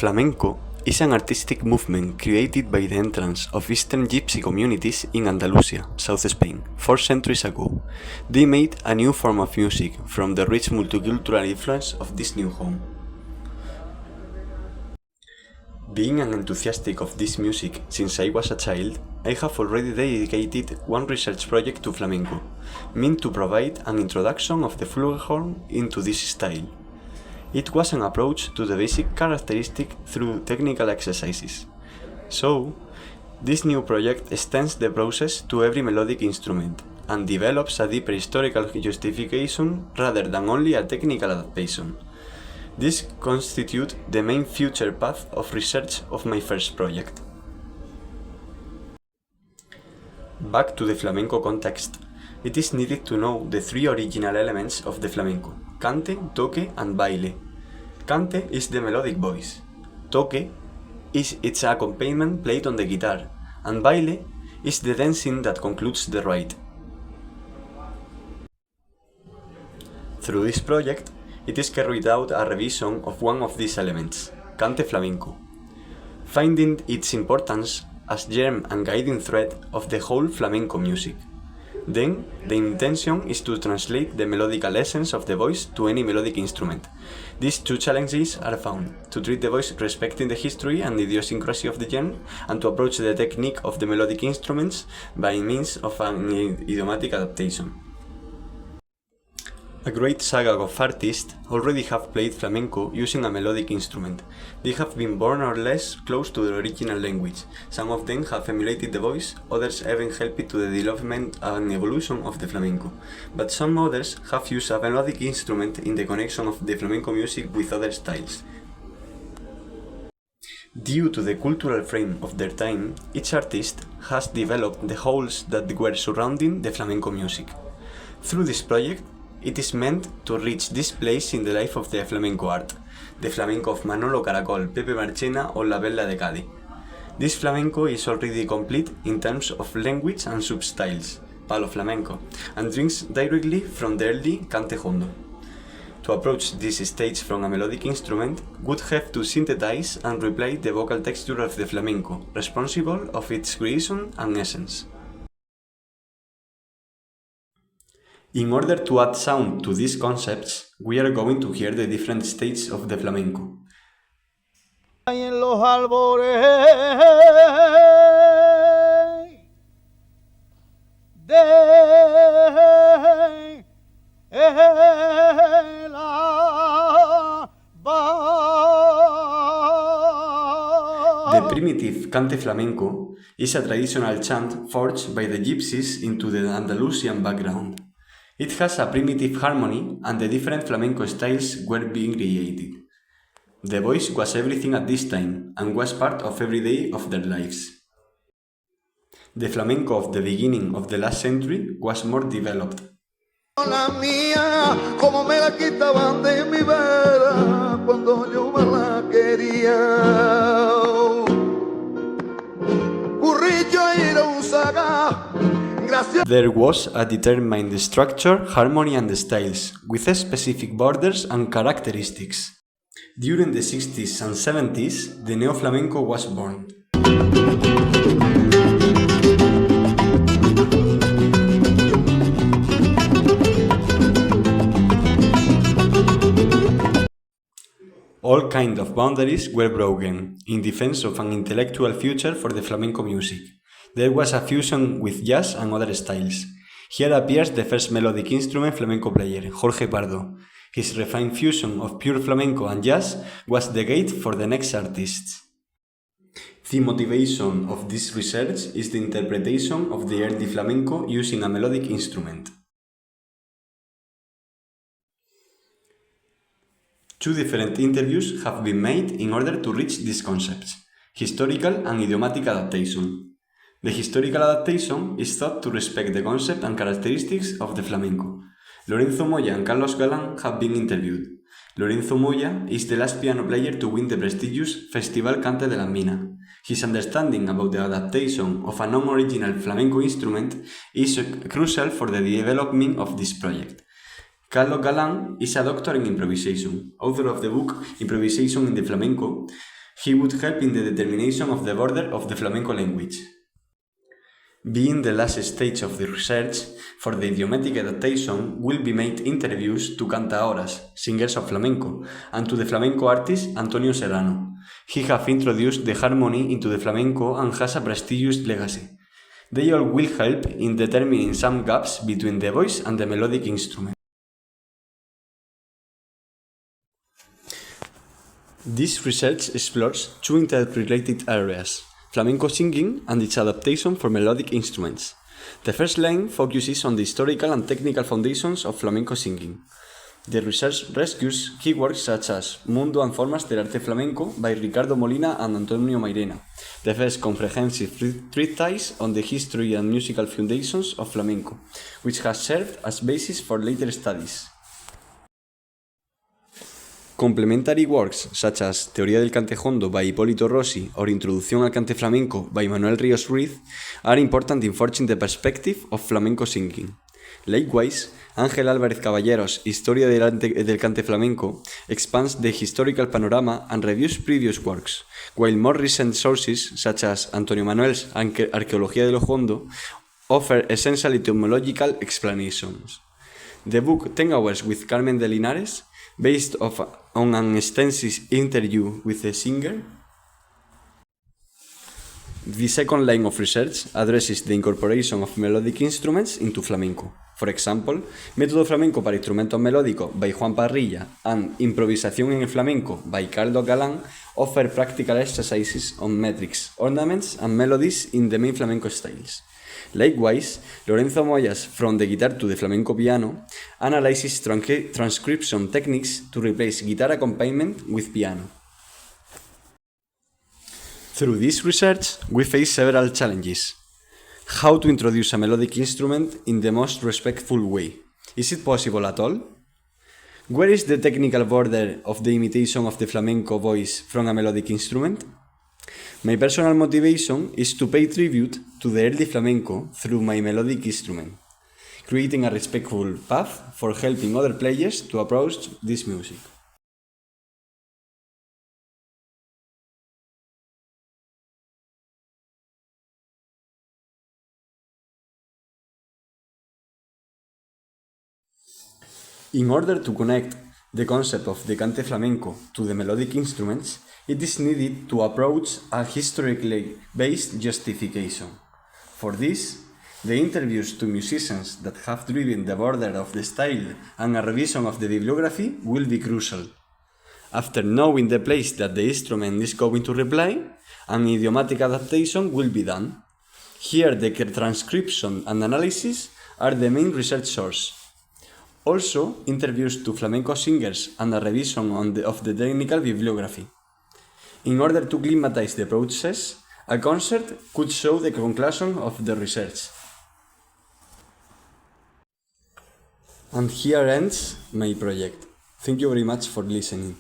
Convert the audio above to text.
Flamenco is an artistic movement created by the entrance of Eastern Gypsy communities in Andalusia, South Spain, 4 centuries ago. They made a new form of music from the rich multicultural influence of this new home. Being an enthusiastic of this music since I was a child, I have already dedicated one research project to flamenco, meant to provide an introduction of the flugelhorn into this style. It was an approach to the basic characteristic through technical exercises. So, this new project extends the process to every melodic instrument, and develops a deeper historical justification rather than only a technical adaptation. This constitutes the main future path of research of my first project. Back to the flamenco context, it is needed to know the 3 original elements of the flamenco: cante, toque, and baile. Cante is the melodic voice, toque is its accompaniment played on the guitar, and baile is the dancing that concludes the rite. Through this project, it is carried out a revision of one of these elements, cante flamenco, finding its importance as germ and guiding thread of the whole flamenco music. Then, the intention is to translate the melodical essence of the voice to any melodic instrument. These 2 challenges are found: to treat the voice respecting the history and idiosyncrasy of the genre, and to approach the technique of the melodic instruments by means of an idiomatic adaptation. A great saga of artists already have played flamenco using a melodic instrument. They have been more or less close to the original language. Some of them have emulated the voice, others even helped to the development and evolution of the flamenco. But some others have used a melodic instrument in the connection of the flamenco music with other styles. Due to the cultural frame of their time, each artist has developed the wholes that were surrounding the flamenco music. Through this project, it is meant to reach this place in the life of the flamenco art, the flamenco of Manolo Caracol, Pepe Marchena, or La Bella de Cádiz. This flamenco is already complete in terms of language and substyles, palo flamenco, and drinks directly from the early cante hondo. To approach this stage from a melodic instrument, would have to synthesize and replay the vocal texture of the flamenco, responsible of its creation and essence. In order to add sound to these concepts, we are going to hear the different stages of the flamenco. En los albores de la The primitive cante flamenco is a traditional chant forged by the gypsies into the Andalusian background. It has a primitive harmony, and the different flamenco styles were being created. The voice was everything at this time, and was part of every day of their lives. The flamenco of the beginning of the last century was more developed. La mía, como me la quitaban de mi vera cuando yo me la quería. Currillo era un saga. There was a determined structure, harmony and styles, with specific borders and characteristics. During the 60s and 70s, the neo-flamenco was born. All kinds of boundaries were broken, in defense of an intellectual future for the flamenco music. There was a fusion with jazz and other styles. Here appears the first melodic instrument flamenco player, Jorge Pardo. His refined fusion of pure flamenco and jazz was the gate for the next artists. The motivation of this research is the interpretation of the early flamenco using a melodic instrument. 2 different interviews have been made in order to reach these concepts: historical and idiomatic adaptation. The historical adaptation is thought to respect the concept and characteristics of the flamenco. Lorenzo Moya and Carlos Galán have been interviewed. Lorenzo Moya is the last piano player to win the prestigious Festival Cante de la Mina. His understanding about the adaptation of a non-original flamenco instrument is crucial for the development of this project. Carlos Galán is a doctor in improvisation, author of the book Improvisation in the Flamenco. He would help in the determination of the border of the flamenco language. Being the last stage of the research, for the idiomatic adaptation will be made interviews to cantaoras, singers of flamenco, and to the flamenco artist Antonio Serrano. He have introduced the harmony into the flamenco and has a prestigious legacy. They all will help in determining some gaps between the voice and the melodic instrument. This research explores two interrelated areas: flamenco singing and its adaptation for melodic instruments. The first line focuses on the historical and technical foundations of flamenco singing. The research rescues key works such as Mundo and Formas del Arte Flamenco by Ricardo Molina and Antonio Mairena, the first comprehensive treatise on the history and musical foundations of flamenco, which has served as basis for later studies. Complementary works such as Teoría del cante hondo by Hipólito Rossi or Introducción al cante flamenco by Manuel Ríos Ruiz are important in forging the perspective of flamenco singing. Likewise, Ángel Álvarez Caballeros' Historia del cante flamenco expands the historical panorama and reviews previous works, while more recent sources such as Antonio Manuel's Arqueología de lo Hondo offer essential etymological explanations. The book 10 Hours with Carmen de Linares, based on an extensive interview with the singer. The second line of research addresses the incorporation of melodic instruments into flamenco. For example, Método Flamenco para Instrumentos Melódicos by Juan Parrilla and Improvisación en el Flamenco by Carlos Galán offer practical exercises on metrics, ornaments, and melodies in the main flamenco styles. Likewise, Lorenzo Moyas, From the Guitar to the Flamenco Piano, analyzes transcription techniques to replace guitar accompaniment with piano. Through this research, we face several challenges. How to introduce a melodic instrument in the most respectful way? Is it possible at all? Where is the technical border of the imitation of the flamenco voice from a melodic instrument? My personal motivation is to pay tribute to the early flamenco through my melodic instrument, creating a respectful path for helping other players to approach this music. In order to connect the concept of the cante flamenco to the melodic instruments, it is needed to approach a historically based justification. For this, the interviews to musicians that have driven the border of the style and a revision of the bibliography will be crucial. After knowing the place that the instrument is going to reply, an idiomatic adaptation will be done. Here, the transcription and analysis are the main research source. Also, interviews to flamenco singers and a revision of the technical bibliography. In order to climatize the process, a concert could show the conclusion of the research. And here ends my project. Thank you very much for listening.